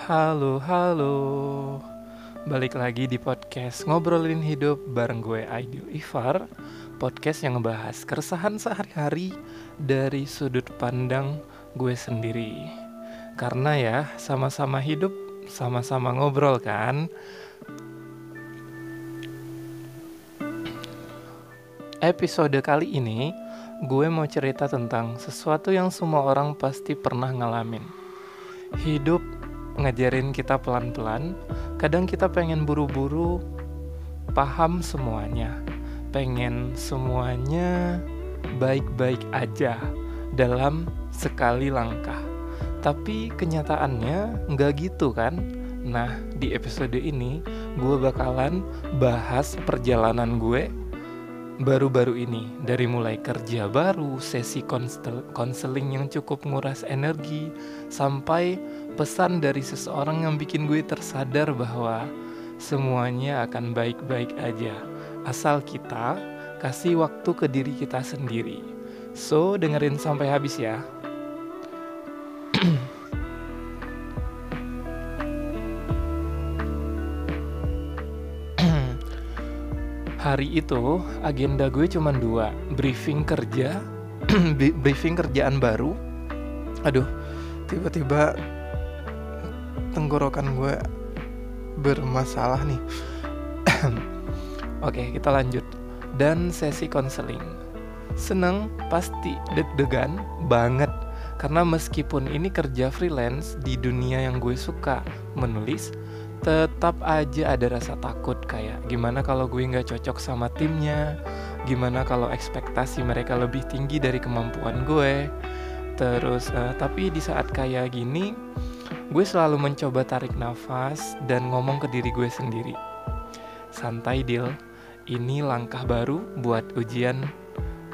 Halo, halo. Balik lagi di podcast Ngobrolin Hidup bareng gue Aidil Ifar. Podcast yang ngebahas keresahan sehari-hari dari sudut pandang gue sendiri. Karena ya, sama-sama hidup, sama-sama ngobrol kan. Episode kali ini, gue mau cerita tentang sesuatu yang semua orang pasti pernah ngalamin. Hidup ngajarin kita pelan-pelan. Kadang kita pengen buru-buru paham semuanya, pengen semuanya baik-baik aja dalam sekali langkah. Tapi kenyataannya nggak gitu kan? Nah, di episode ini gue bakalan bahas perjalanan gue baru-baru ini, dari mulai kerja baru, sesi konseling yang cukup nguras energi, sampai pesan dari seseorang yang bikin gue tersadar bahwa semuanya akan baik-baik aja asal kita kasih waktu ke diri kita sendiri. So, dengerin sampai habis ya. Hari itu agenda gue cuma 2, briefing kerja, briefing kerjaan baru. Aduh, tiba-tiba tenggorokan gue bermasalah nih. Oke, kita lanjut. Dan sesi konseling. Seneng, pasti deg-degan banget. Karena meskipun ini kerja freelance di dunia yang gue suka, menulis, tetap aja ada rasa takut, kayak gimana kalau gue gak cocok sama timnya, gimana kalau ekspektasi mereka lebih tinggi dari kemampuan gue. Terus tapi di saat kayak gini, gue selalu mencoba tarik nafas dan ngomong ke diri gue sendiri, santai Dil, ini langkah baru buat ujian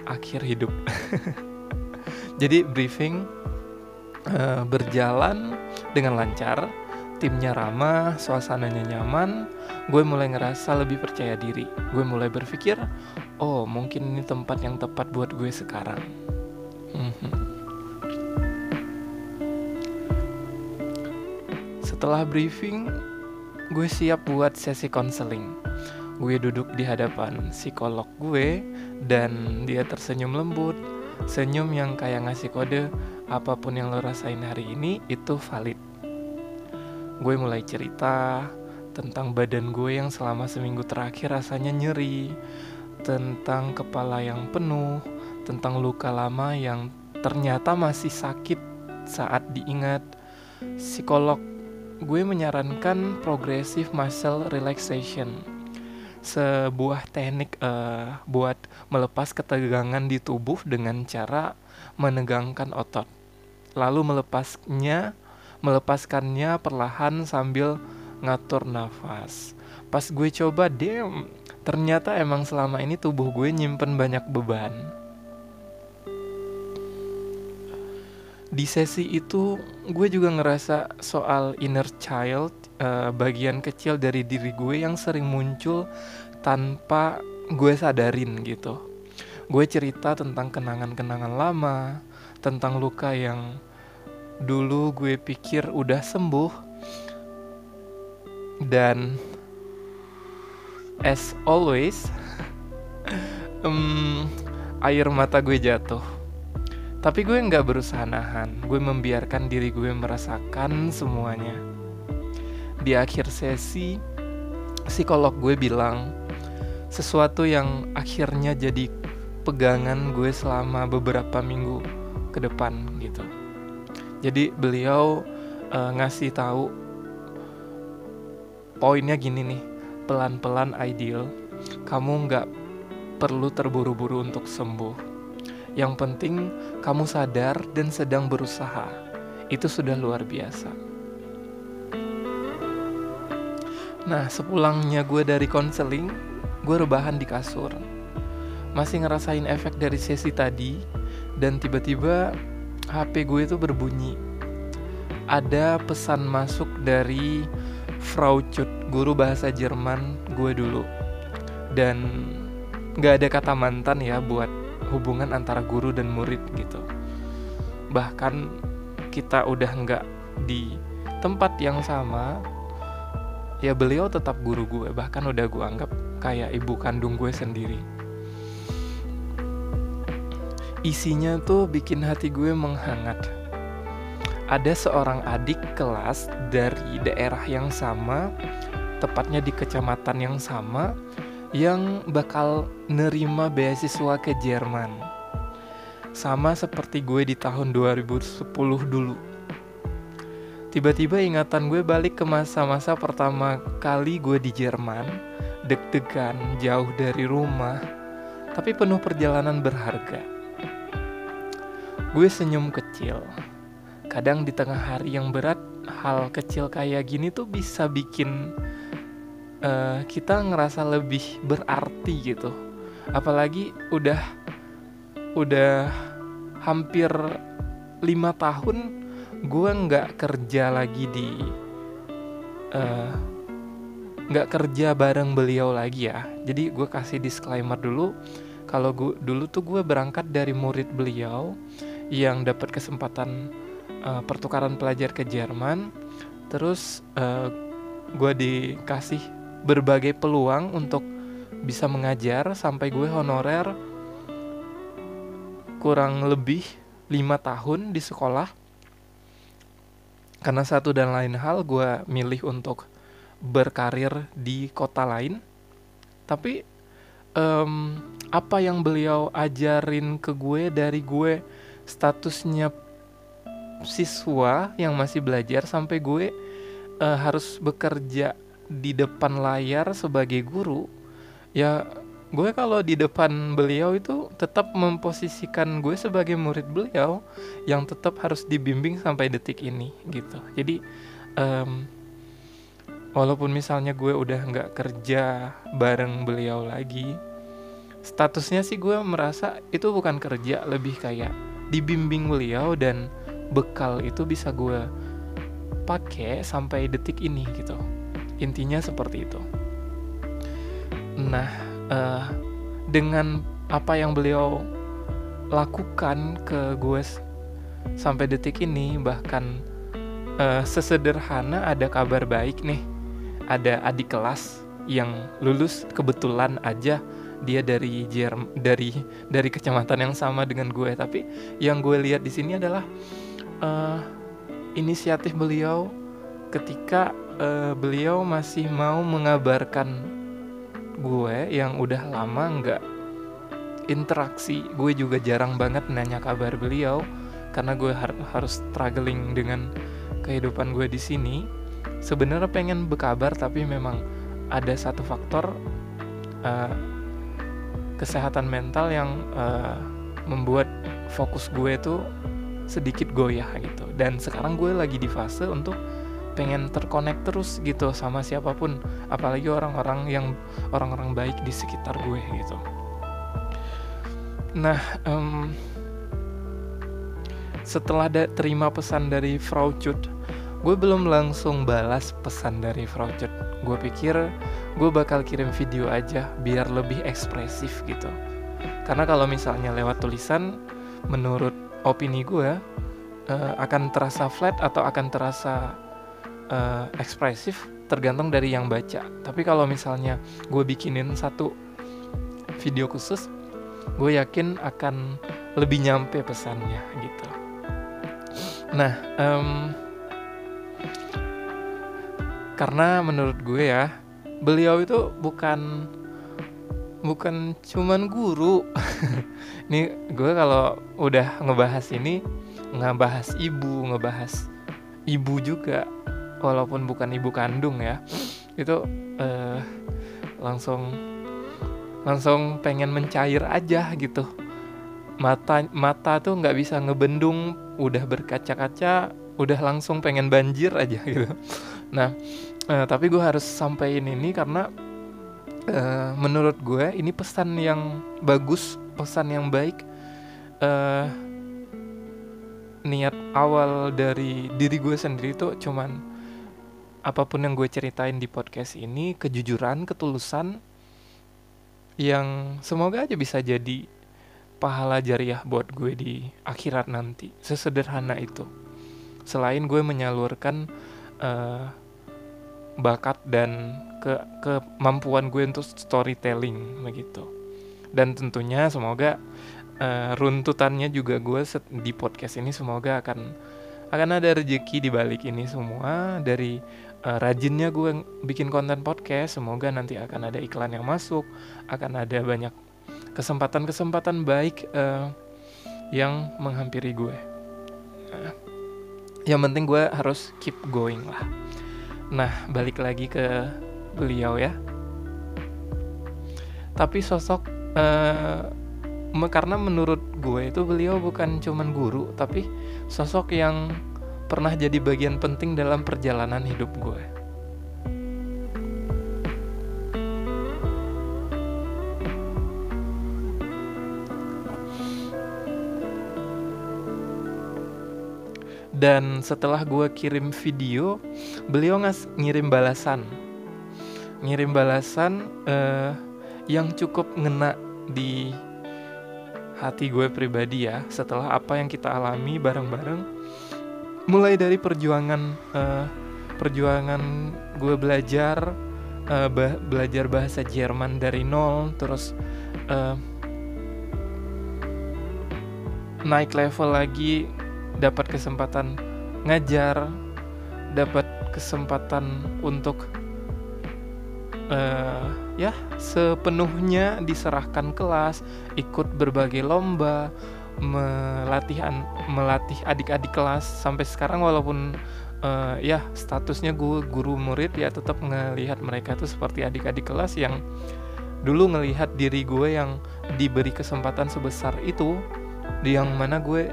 akhir hidup. Jadi briefing berjalan dengan lancar, timnya ramah, suasananya nyaman. Gue mulai ngerasa lebih percaya diri. Gue mulai berpikir, oh mungkin ini tempat yang tepat buat gue sekarang. Setelah briefing, gue siap buat sesi konseling. Gue duduk di hadapan psikolog gue dan dia tersenyum lembut. Senyum yang kayak ngasih kode, apapun yang lo rasain hari ini itu valid. Gue mulai cerita tentang badan gue yang selama seminggu terakhir rasanya nyeri, tentang kepala yang penuh, tentang luka lama yang ternyata masih sakit saat diingat. Psikolog gue menyarankan progressive muscle relaxation, sebuah teknik buat melepas ketegangan di tubuh dengan cara menegangkan otot, lalu melepaskannya perlahan sambil ngatur nafas. Pas gue coba, ternyata emang selama ini tubuh gue nyimpen banyak beban. Di sesi itu gue juga ngerasa soal inner child, bagian kecil dari diri gue yang sering muncul tanpa gue sadarin gitu. Gue cerita tentang kenangan-kenangan lama, tentang luka yang dulu gue pikir udah sembuh. Dan as always, air mata gue jatuh. Tapi gue gak berusaha nahan. Gue membiarkan diri gue merasakan semuanya. Di akhir sesi, psikolog gue bilang sesuatu yang akhirnya jadi pegangan gue selama beberapa minggu ke depan gitu. Jadi beliau ngasih tahu poinnya gini nih, pelan-pelan Aidil, kamu gak perlu terburu-buru untuk sembuh. Yang penting kamu sadar dan sedang berusaha. Itu sudah luar biasa. Nah, sepulangnya gue dari konseling, gue rebahan di kasur, masih ngerasain efek dari sesi tadi. Dan tiba-tiba HP gue itu berbunyi. Ada pesan masuk dari Frau Cut, guru bahasa Jerman gue dulu. Dan gak ada kata mantan ya buat hubungan antara guru dan murid gitu. Bahkan kita udah gak di tempat yang sama, ya beliau tetap guru gue, bahkan udah gue anggap kayak ibu kandung gue sendiri. Isinya tuh bikin hati gue menghangat. Ada seorang adik kelas dari daerah yang sama, tepatnya di kecamatan yang sama, yang bakal nerima beasiswa ke Jerman. Sama seperti gue di tahun 2010 dulu. Tiba-tiba ingatan gue balik ke masa-masa pertama kali gue di Jerman, deg-degan, jauh dari rumah, tapi penuh perjalanan berharga. Gue senyum kecil. Kadang di tengah hari yang berat, hal kecil kayak gini tuh bisa bikin kita ngerasa lebih berarti gitu. Apalagi udah hampir 5 tahun gue nggak kerja lagi nggak kerja bareng beliau lagi ya. Jadi gue kasih disclaimer dulu, kalau dulu tuh gue berangkat dari murid beliau yang dapat kesempatan pertukaran pelajar ke Jerman. Terus gue dikasih berbagai peluang untuk bisa mengajar sampai gue honorer kurang lebih 5 tahun di sekolah. Karena satu dan lain hal gue milih untuk berkarir di kota lain. Tapi apa yang beliau ajarin ke gue dari gue statusnya siswa yang masih belajar sampai gue harus bekerja di depan layar sebagai guru, ya gue kalau di depan beliau itu tetap memposisikan gue sebagai murid beliau yang tetap harus dibimbing sampai detik ini gitu. Jadi walaupun misalnya gue udah nggak kerja bareng beliau lagi, statusnya sih gue merasa itu bukan kerja, lebih kayak dibimbing beliau dan bekal itu bisa gue pakai sampai detik ini gitu. Intinya seperti itu. Nah, dengan apa yang beliau lakukan ke gue sampai detik ini, bahkan sesederhana ada kabar baik nih. Ada adik kelas yang lulus kebetulan aja, dia dari kecamatan yang sama dengan gue. Tapi yang gue lihat di sini adalah inisiatif beliau ketika beliau masih mau mengabarkan gue yang udah lama nggak interaksi. Gue juga jarang banget nanya kabar beliau karena gue harus struggling dengan kehidupan gue di sini. Sebenarnya pengen berkabar, tapi memang ada satu faktor kesehatan mental yang membuat fokus gue tuh sedikit goyah gitu. Dan sekarang gue lagi di fase untuk pengen terkonek terus gitu sama siapapun, apalagi orang-orang baik di sekitar gue gitu. Nah, setelah terima pesan dari Frau Cut, gue belum langsung balas pesan dari Frau Cut. Gue pikir gue bakal kirim video aja biar lebih ekspresif gitu. Karena kalau misalnya lewat tulisan, menurut opini gue akan terasa flat atau akan terasa ekspresif tergantung dari yang baca. Tapi kalau misalnya gue bikinin satu video khusus, gue yakin akan lebih nyampe pesannya gitu. Nah, karena menurut gue ya, beliau itu bukan cuman guru. Nih gue kalau udah ngebahas ibu juga, walaupun bukan ibu kandung ya, itu langsung pengen mencair aja gitu. Mata tuh nggak bisa ngebendung, udah berkaca-kaca, udah langsung pengen banjir aja gitu. Nah, tapi gue harus sampein ini karena menurut gue ini pesan yang bagus, pesan yang baik. Niat awal dari diri gue sendiri tuh cuman apapun yang gue ceritain di podcast ini, kejujuran, ketulusan, yang semoga aja bisa jadi pahala jariah buat gue di akhirat nanti. Sesederhana itu. Selain gue menyalurkan uh, bakat dan kemampuan gue untuk storytelling begitu. Dan tentunya semoga runtutannya juga gue di podcast ini semoga akan ada rezeki di balik ini semua. Dari rajinnya gue bikin konten podcast, semoga nanti akan ada iklan yang masuk, akan ada banyak kesempatan-kesempatan baik yang menghampiri gue. Yang penting gue harus keep going lah. Nah, balik lagi ke beliau ya. Tapi sosok karena menurut gue itu beliau bukan cuman guru, tapi sosok yang pernah jadi bagian penting dalam perjalanan hidup gue. Dan setelah gue kirim video, beliau ngirim balasan yang cukup ngena di hati gue pribadi ya. Setelah apa yang kita alami bareng-bareng, mulai dari perjuangan gue belajar bahasa Jerman dari nol, terus naik level lagi, dapat kesempatan ngajar, dapat kesempatan untuk sepenuhnya diserahkan kelas, ikut berbagai lomba, melatih adik-adik kelas. Sampai sekarang walaupun statusnya gue guru murid, ya tetap ngelihat mereka tuh seperti adik-adik kelas yang dulu ngelihat diri gue yang diberi kesempatan sebesar itu, di yang mana gue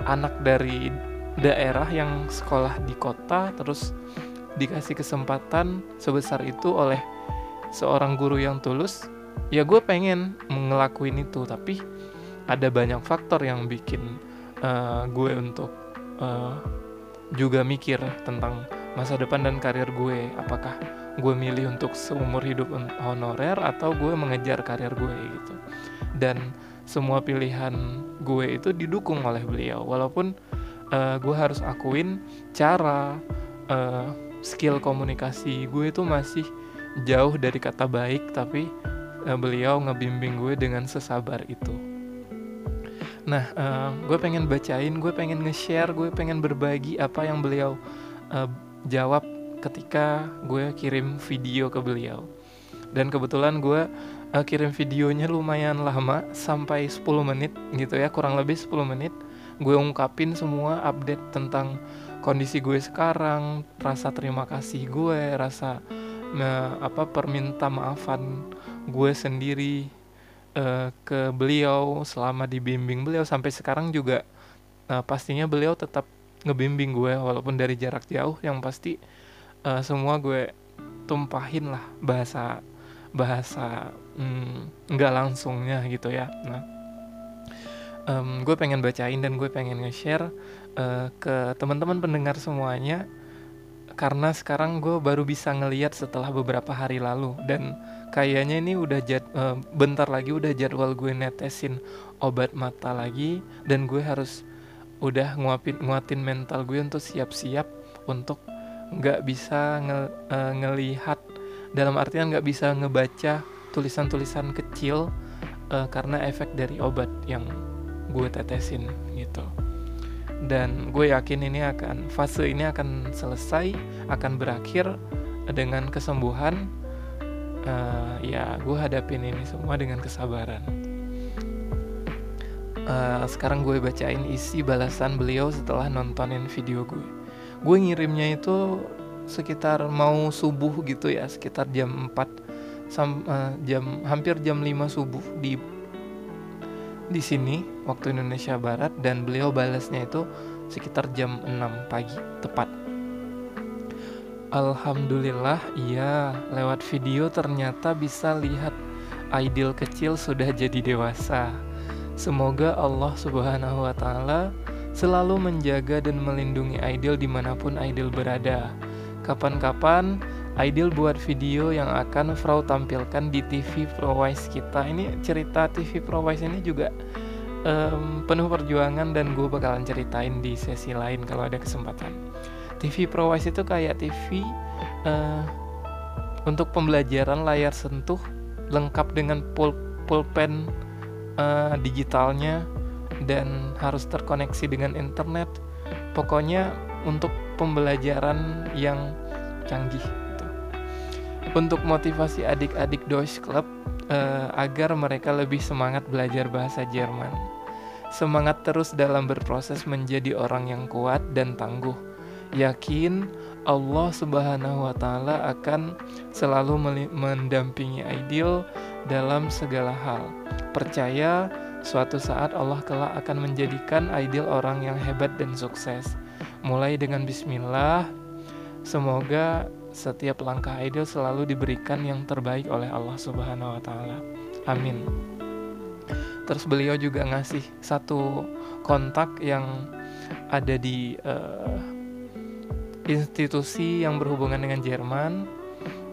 anak dari daerah yang sekolah di kota, terus dikasih kesempatan sebesar itu oleh seorang guru yang tulus. Ya gue pengen ngelakuin itu, tapi ada banyak faktor yang bikin gue untuk juga mikir tentang masa depan dan karir gue. Apakah gue milih untuk seumur hidup honorer atau gue mengejar karir gue gitu. Dan semua pilihan gue itu didukung oleh beliau. Walaupun gue harus akuin cara skill komunikasi gue itu masih jauh dari kata baik, tapi beliau ngebimbing gue dengan sesabar itu. Nah, gue pengen bacain, gue pengen nge-share, gue pengen berbagi apa yang beliau jawab ketika gue kirim video ke beliau. Dan kebetulan gue kirim videonya lumayan lama, sampai 10 menit gitu ya, kurang lebih 10 menit. Gue ungkapin semua update tentang kondisi gue sekarang, rasa terima kasih gue, rasa perminta maafan gue sendiri ke beliau selama dibimbing beliau. Sampai sekarang juga pastinya beliau tetap ngebimbing gue walaupun dari jarak jauh. Yang pasti semua gue tumpahin lah bahasa nggak langsungnya gitu ya. Nah, gue pengen bacain dan gue pengen nge-share ke teman-teman pendengar semuanya, karena sekarang gue baru bisa ngelihat setelah beberapa hari lalu, dan kayaknya ini udah bentar lagi udah jadwal gue netesin obat mata lagi, dan gue harus udah nguatin mental gue untuk siap-siap untuk nggak bisa ngelihat, dalam artian nggak bisa ngebaca tulisan-tulisan kecil karena efek dari obat yang gue tetesin gitu. Dan gue yakin fase ini akan selesai, akan berakhir dengan kesembuhan. Ya gue hadapin ini semua dengan kesabaran. Sekarang gue bacain isi balasan beliau setelah nontonin video gue. Gue ngirimnya itu sekitar mau subuh gitu ya, sekitar jam 4 hampir jam 5 subuh di sini waktu Indonesia Barat, dan beliau balasnya itu sekitar jam 6 pagi tepat. Alhamdulillah, iya, lewat video ternyata bisa lihat Aidil kecil sudah jadi dewasa. Semoga Allah Subhanahu wa Ta'ala selalu menjaga dan melindungi Aidil dimanapun Aidil berada. Kapan-kapan Aidil buat video yang akan Frau tampilkan di TV Prowise kita. Ini cerita TV Prowise ini juga penuh perjuangan, dan gue bakalan ceritain di sesi lain kalau ada kesempatan. TV ProWise itu kayak TV untuk pembelajaran layar sentuh, lengkap dengan pulpen digitalnya, dan harus terkoneksi dengan internet. Pokoknya untuk pembelajaran yang canggih gitu. Untuk motivasi adik-adik Deutsch Club agar mereka lebih semangat belajar bahasa Jerman. Semangat terus dalam berproses menjadi orang yang kuat dan tangguh. Yakin Allah Subhanahu wa Ta'ala akan selalu mendampingi Aidil dalam segala hal. Percaya suatu saat Allah kelak akan menjadikan Aidil orang yang hebat dan sukses. Mulai dengan bismillah, semoga setiap langkah Aidil selalu diberikan yang terbaik oleh Allah Subhanahu wa Ta'ala. Amin. Terus beliau juga ngasih satu kontak yang ada di institusi yang berhubungan dengan Jerman.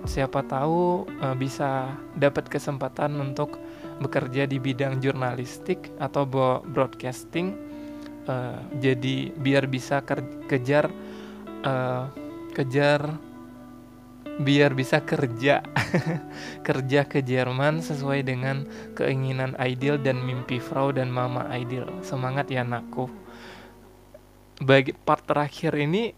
Siapa tahu bisa dapat kesempatan untuk bekerja di bidang jurnalistik atau broadcasting. Jadi biar bisa biar bisa kerja kerja ke Jerman sesuai dengan keinginan Aidil dan mimpi Frau dan Mama Aidil. Semangat ya anakku. Bagi part terakhir ini,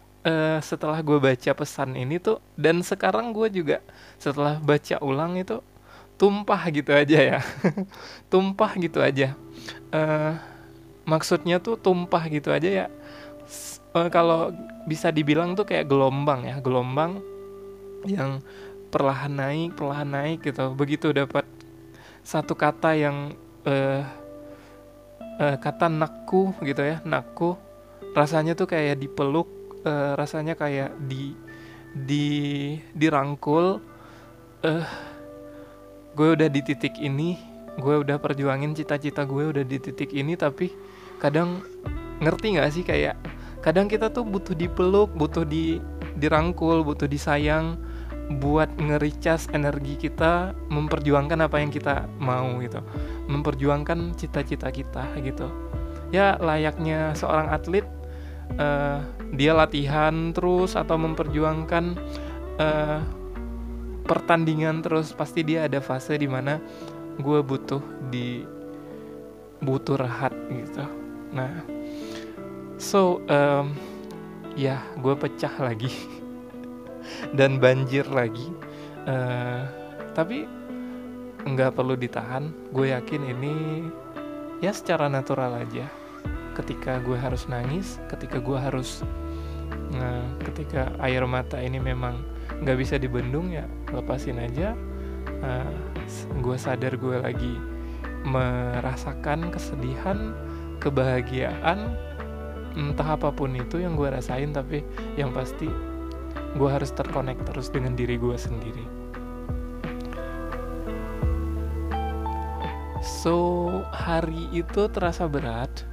setelah gue baca pesan ini tuh, dan sekarang gue juga setelah baca ulang itu tumpah gitu aja ya. Tumpah gitu aja. Maksudnya tuh tumpah gitu aja ya. Kalau bisa dibilang tuh kayak gelombang ya, gelombang yang perlahan naik gitu. Begitu dapat satu kata yang kata nakku gitu ya, nakku, rasanya tuh kayak dipeluk, rasanya kayak dirangkul. Gue udah di titik ini, gue udah perjuangin cita-cita gue udah di titik ini, tapi kadang ngerti nggak sih, kayak kadang kita tuh butuh dipeluk, butuh dirangkul, butuh disayang buat nge-recharge energi kita, memperjuangkan apa yang kita mau gitu, memperjuangkan cita-cita kita gitu. Ya layaknya seorang atlet, dia latihan terus atau memperjuangkan pertandingan terus, pasti dia ada fase dimana gue butuh rehat gitu. Nah, ya gue pecah lagi dan banjir lagi, tapi nggak perlu ditahan. Gue yakin ini ya secara natural aja. Ketika gue harus nangis, ketika air mata ini memang nggak bisa dibendung, ya lepasin aja. Gue sadar gue lagi merasakan kesedihan, kebahagiaan, entah apapun itu yang gue rasain, tapi yang pasti gue harus terkonek terus dengan diri gue sendiri. So, hari itu terasa berat,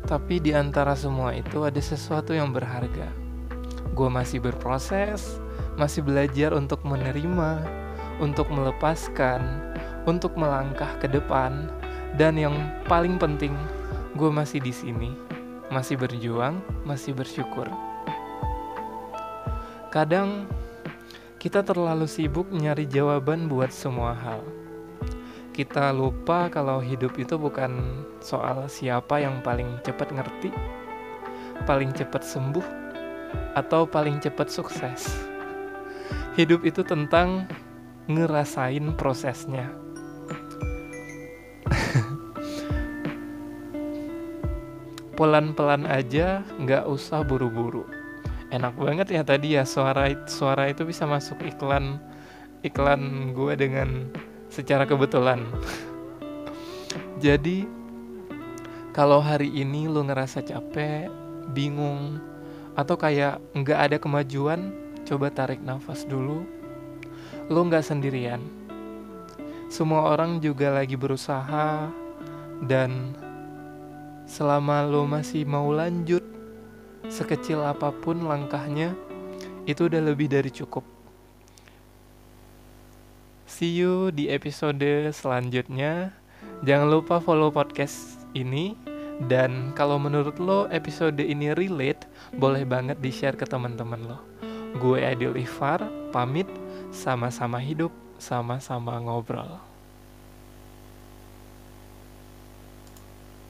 tapi di antara semua itu ada sesuatu yang berharga. Gue masih berproses, masih belajar untuk menerima, untuk melepaskan, untuk melangkah ke depan, dan yang paling penting, gue masih di sini, masih berjuang, masih bersyukur. Kadang kita terlalu sibuk nyari jawaban buat semua hal. Kita lupa kalau hidup itu bukan soal siapa yang paling cepat ngerti, paling cepat sembuh, atau paling cepat sukses. Hidup itu tentang ngerasain prosesnya. Pelan-pelan aja, gak usah buru-buru. Enak banget ya tadi ya, suara itu bisa masuk iklan gue dengan secara kebetulan. Jadi kalau hari ini lu ngerasa capek, bingung, atau kayak nggak ada kemajuan, coba tarik nafas dulu. Lu nggak sendirian. Semua orang juga lagi berusaha, dan selama lu masih mau lanjut, sekecil apapun langkahnya, itu udah lebih dari cukup. See you di episode selanjutnya. Jangan lupa follow podcast ini Dan kalau menurut lo episode ini relate, boleh banget di-share ke teman-teman lo. Gue Adil Ifar, pamit, sama-sama hidup, sama-sama ngobrol.